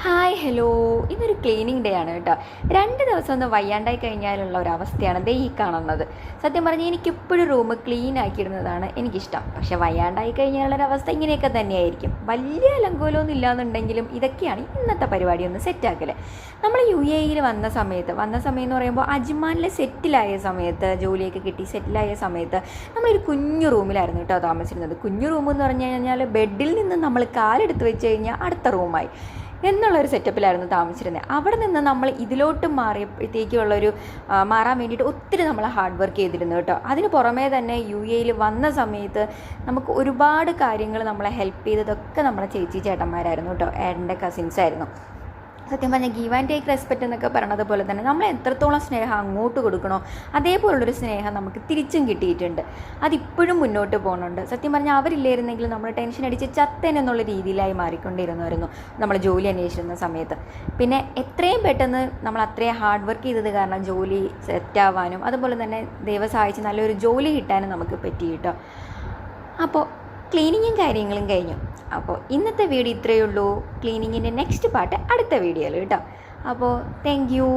Hi hello, ഇന്നൊരു cleaning day ആണ് കേട്ടോ. 2 ദിവസം ഒന്ന് വയ്യാണ്ടായി കഴിഞ്ഞാലുള്ള ഒരു അവസ്ഥയാണ് ദേ ഈ കാണുന്നത്. സത്യം പറഞ്ഞാൽ എനിക്കിപ്പോഴും റൂം ക്ലീൻ ആക്കിയിടുന്നതാണ് എനിക്കിഷ്ടം. പക്ഷേ വയ്യാണ്ടായി കഴിഞ്ഞാലുള്ളൊരവസ്ഥ ഇങ്ങനെയൊക്കെ തന്നെയായിരിക്കും. വലിയ അലങ്കോലമൊന്നും ഇല്ലാന്നുണ്ടെങ്കിലും ഇതൊക്കെയാണ് ഇന്നത്തെ പരിപാടി ഒന്ന് സെറ്റാക്കൽ. നമ്മൾ UAE വന്ന സമയം എന്ന് പറയുമ്പോൾ അജ്മാനിൽ സെറ്റിലായ സമയത്ത്, ജോലിയൊക്കെ കിട്ടി സെറ്റിലായ സമയത്ത് നമ്മളൊരു കുഞ്ഞു റൂമിലായിരുന്നു കേട്ടോ താമസിച്ചിരുന്നത്. കുഞ്ഞു റൂം എന്ന് പറഞ്ഞു കഴിഞ്ഞാൽ ബെഡിൽ നിന്ന് നമ്മൾ കാലെടുത്ത് വെച്ച് കഴിഞ്ഞാൽ അടുത്ത റൂമായി എന്നുള്ളൊരു സെറ്റപ്പിലായിരുന്നു താമസിച്ചിരുന്നത്. അവിടെ നിന്ന് നമ്മൾ ഇതിലോട്ട് മാറിയപ്പോഴത്തേക്കുള്ളൊരു മാറാൻ വേണ്ടിയിട്ട് ഒത്തിരി നമ്മൾ ഹാർഡ് വർക്ക് ചെയ്തിരുന്നു കേട്ടോ. അതിന് പുറമേ തന്നെ UAE വന്ന സമയത്ത് നമുക്ക് ഒരുപാട് കാര്യങ്ങൾ നമ്മളെ ഹെൽപ്പ് ചെയ്തതൊക്കെ നമ്മളെ ചേച്ചി ചേട്ടന്മാരായിരുന്നു കേട്ടോ. ഏട്ടൻ്റെ കസിൻസായിരുന്നു. സത്യം പറഞ്ഞാൽ ഗീവ് ആൻഡ് ടേക്ക് റെസ്പെക്റ്റ് എന്നൊക്കെ പറയണത് പോലെ തന്നെ നമ്മൾ എത്രത്തോളം സ്നേഹം അങ്ങോട്ട് കൊടുക്കണോ അതേപോലുള്ളൊരു സ്നേഹം നമുക്ക് തിരിച്ചും കിട്ടിയിട്ടുണ്ട്. അതിപ്പോഴും മുന്നോട്ട് പോകുന്നുണ്ട്. സത്യം പറഞ്ഞാൽ അവരില്ലായിരുന്നെങ്കിൽ നമ്മൾ ടെൻഷൻ അടിച്ച് ചത്തൻ എന്നുള്ള രീതിയിലായി മാറിക്കൊണ്ടിരുന്നായിരുന്നു നമ്മൾ ജോലി അന്വേഷിച്ചിരുന്ന സമയത്ത്. പിന്നെ എത്രയും പെട്ടെന്ന് നമ്മൾ അത്രയും ഹാർഡ് വർക്ക് ചെയ്തത് കാരണം ജോലി സെറ്റാവാനും അതുപോലെ തന്നെ ദൈവം സഹായിച്ച് നല്ലൊരു ജോലി കിട്ടാനും നമുക്ക് പറ്റി കേട്ടോ. അപ്പോൾ ക്ലീനിങ്ങും കാര്യങ്ങളും കഴിഞ്ഞു. അപ്പോൾ ഇന്നത്തെ വീഡിയോ ഇത്രയേ ഉള്ളൂ. ക്ലീനിങ്ങിൻ്റെ നെക്സ്റ്റ് പാർട്ട് അടുത്ത വീഡിയോയിൽ കേട്ടോ. അപ്പോൾ താങ്ക് യു.